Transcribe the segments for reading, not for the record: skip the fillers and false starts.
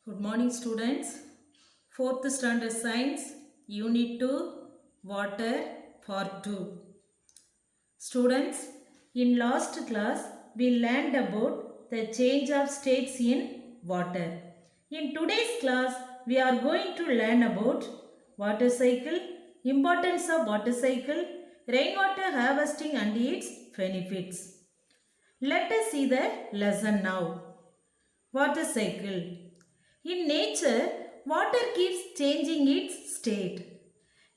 Good morning students. 4th standard science unit 2 water part 2. Students, in last class we learned about the change of states in water. In today's class we are going to learn about water cycle, importance of water cycle, rainwater harvesting and its benefits. Let us see the lesson now. Water cycle. In nature, water keeps changing its state.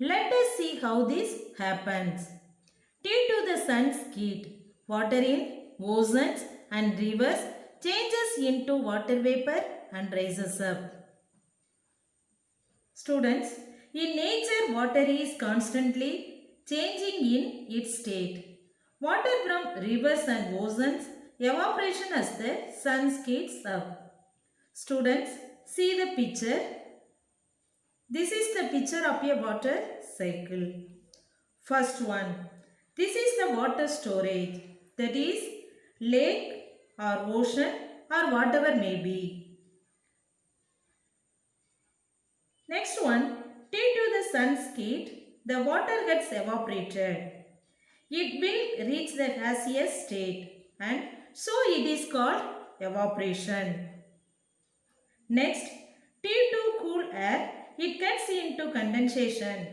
Let us see how this happens. Due to the sun's heat, water in oceans and rivers changes into water vapor and rises up. Students, in nature, water is constantly changing in its state. Water from rivers and oceans evaporation as the sun heats up. Students, see the picture. This is the picture of a water cycle. First one. This is the water storage. That is lake or ocean or whatever may be. Next one. Due to the sun's heat, the water gets evaporated. It will reach the gaseous state and so it is called evaporation. Next, due to cool air, it gets into condensation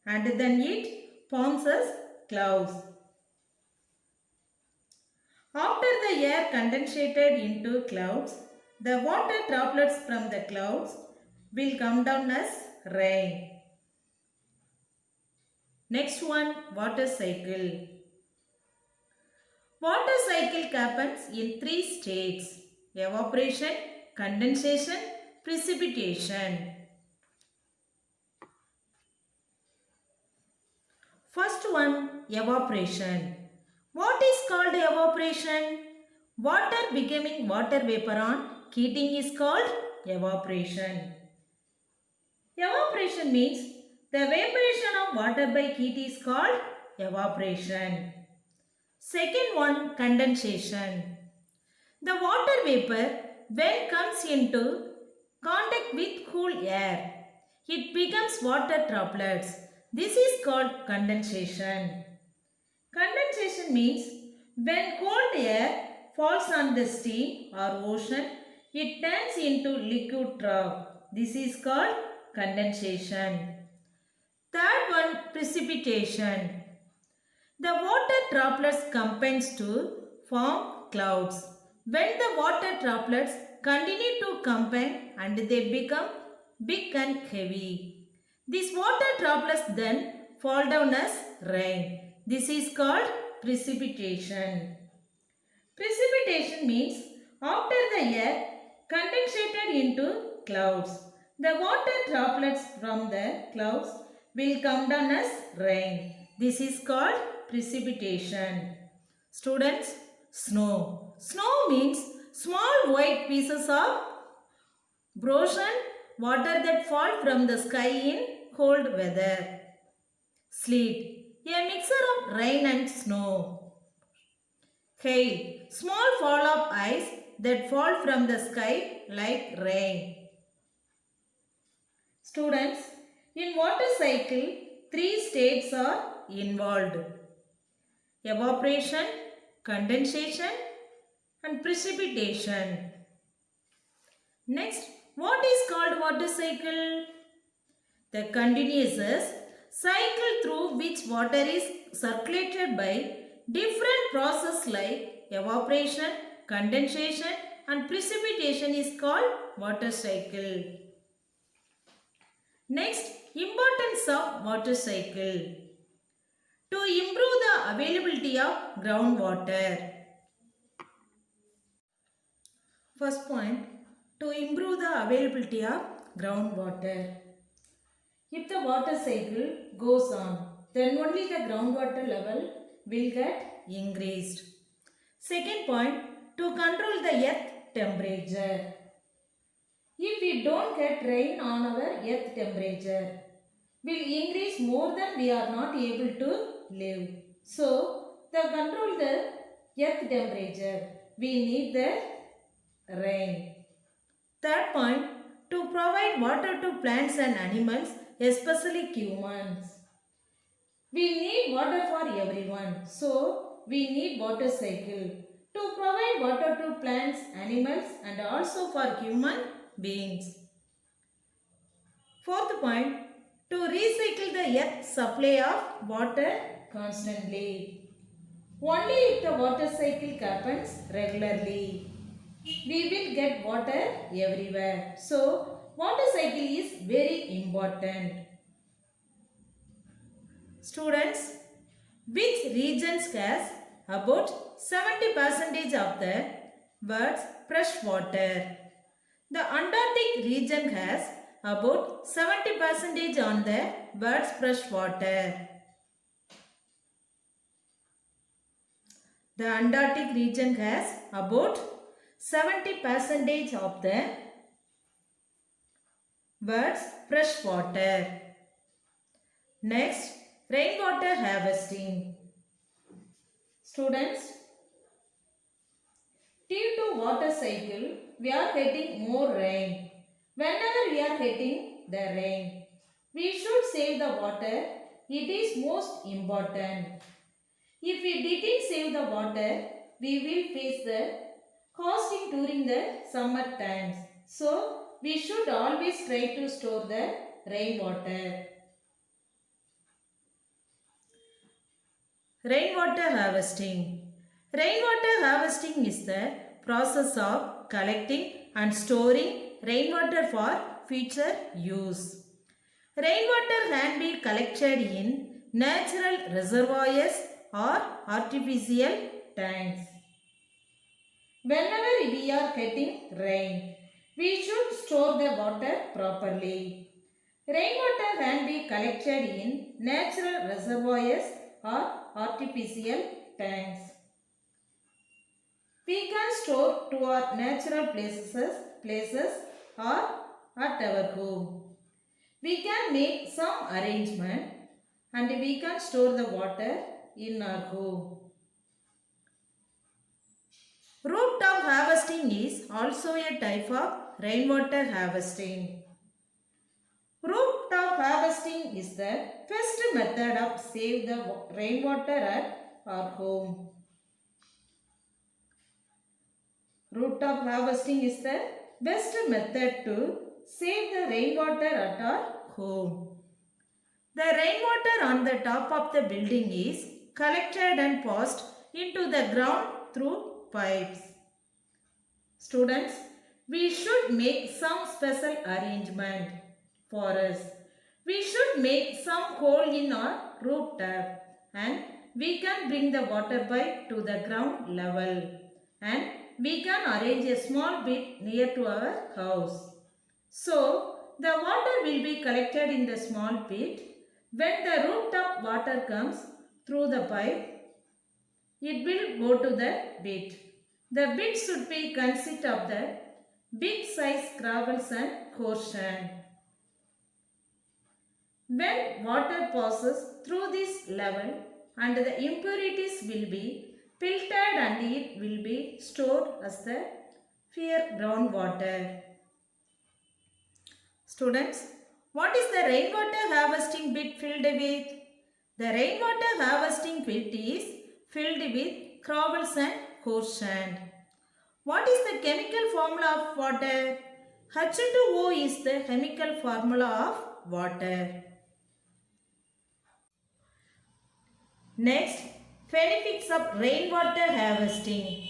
and then it forms as clouds. After the air condensated into clouds, the water droplets from the clouds will come down as rain. Next one, water cycle. Water cycle happens in 3 states: evaporation, condensation, precipitation. First one, evaporation. What is called evaporation? Water becoming water vapor on heating is called evaporation. Evaporation means the evaporation of water by heat is called evaporation. Second one, condensation. The water vapor when comes into contact with cool air, it becomes water droplets. This is called condensation. Condensation means when cold air falls on the steam or ocean, it turns into liquid drop. This is called condensation. Third one, precipitation. The water droplets combines to form clouds. When the water droplets continue to combine and they become big and heavy, these water droplets then fall down as rain. This is called precipitation. Precipitation means after the air condensated into clouds, the water droplets from the clouds will come down as rain. This is called precipitation. Students, snow. Snow means small white pieces of frozen water that fall from the sky in cold weather. Sleet, a mixture of rain and snow. Hail, small fall of ice that fall from the sky like rain. Students, in water cycle, 3 states are involved: evaporation, condensation and precipitation. Next, what is called water cycle? The continuous cycle through which water is circulated by different processes like evaporation, condensation and precipitation is called water cycle. Next, importance of water cycle. To improve the availability of groundwater. First point, to improve the availability of groundwater. If the water cycle goes on, then only the groundwater level will get increased. Second point, to control the earth temperature. If we don't get rain on our earth temperature, will increase more than we are not able to live. So, to control the earth temperature, we need the rain. Third point, to provide water to plants and animals, especially humans. We need water for everyone, so we need water cycle to provide water to plants, animals and also for human beings. Fourth point, to recycle the earth's supply of water constantly. Only if the water cycle happens regularly, we will get water everywhere. So, water cycle is very important. Students, which regions has about 70% of the world's fresh water? The Antarctic region has about 70% on the world's fresh water. The Antarctic region has about 70% of the world's fresh water. Next, rainwater harvesting. Students, due to water cycle, we are getting more rain. Whenever we are getting the rain, we should save the water. It is most important. If we didn't save the water, we will face the costing during the summer times. So, we should always try to store the rainwater. Rainwater harvesting. Rainwater harvesting is the process of collecting and storing rainwater for future use. Rainwater can be collected in natural reservoirs or artificial tanks. Whenever we are getting rain, we should store the water properly. Rainwater can be collected in natural reservoirs or artificial tanks. We can store to our natural places or at our home. We can make some arrangement and we can store the water in our home. Rooftop harvesting is also a type of rainwater harvesting. Rooftop harvesting is the first method of save the rainwater at our home. Rooftop harvesting is the best method to save the rainwater at our home. The rainwater on the top of the building is collected and passed into the ground through pipes. Students, we should make some special arrangement for us. We should make some hole in our roof tap and we can bring the water pipe to the ground level and we can arrange a small bit near to our house. So, the water will be collected in the small pit. When the rooftop water comes through the pipe, it will go to the bit. The bit should be consist of the big size gravels and coarse sand. When water passes through this level and the impurities will be filtered and it will be stored as the pure groundwater. Students, what is the rainwater harvesting bit filled with? The rainwater harvesting bit is filled with gravels and coarse sand. What is the chemical formula of water? H2O is the chemical formula of water. Next, benefits of rainwater harvesting.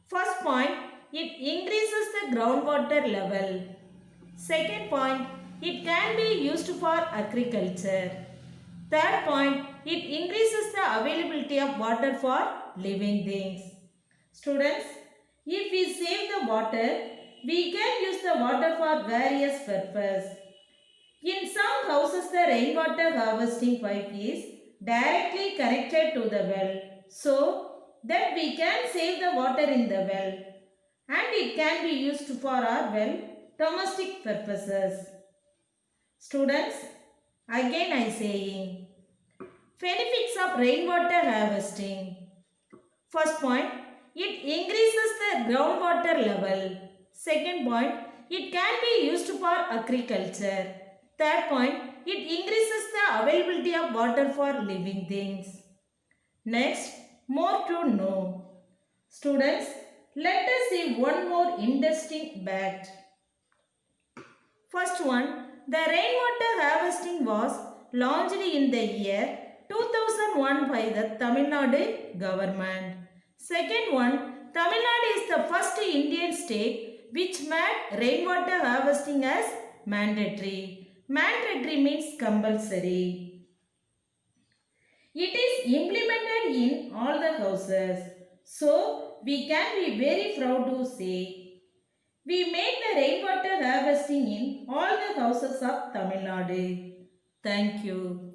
First point, it increases the groundwater level. Second point, it can be used for agriculture. Third point, it increases the availability of water for living things. Students, if we save the water, we can use the water for various purposes. In some houses, the rainwater harvesting pipe is directly connected to the well, so that we can save the water in the well and it can be used for our well domestic purposes. Students, again I saying, benefits of rainwater harvesting. First point, it increases the groundwater level. Second point, it can be used for agriculture. Third point, it increases the availability of water for living things. Next, more to know. Students, let us see one more interesting fact. First one, the rainwater harvesting was launched in the year 2001 by the Tamil Nadu government. Second one, Tamil Nadu is the first Indian state which made rainwater harvesting as mandatory. Mandatory means compulsory. It is implemented in all the houses. So, we can be very proud to say we made the rainwater harvesting in all the houses of Tamil Nadu. Thank you.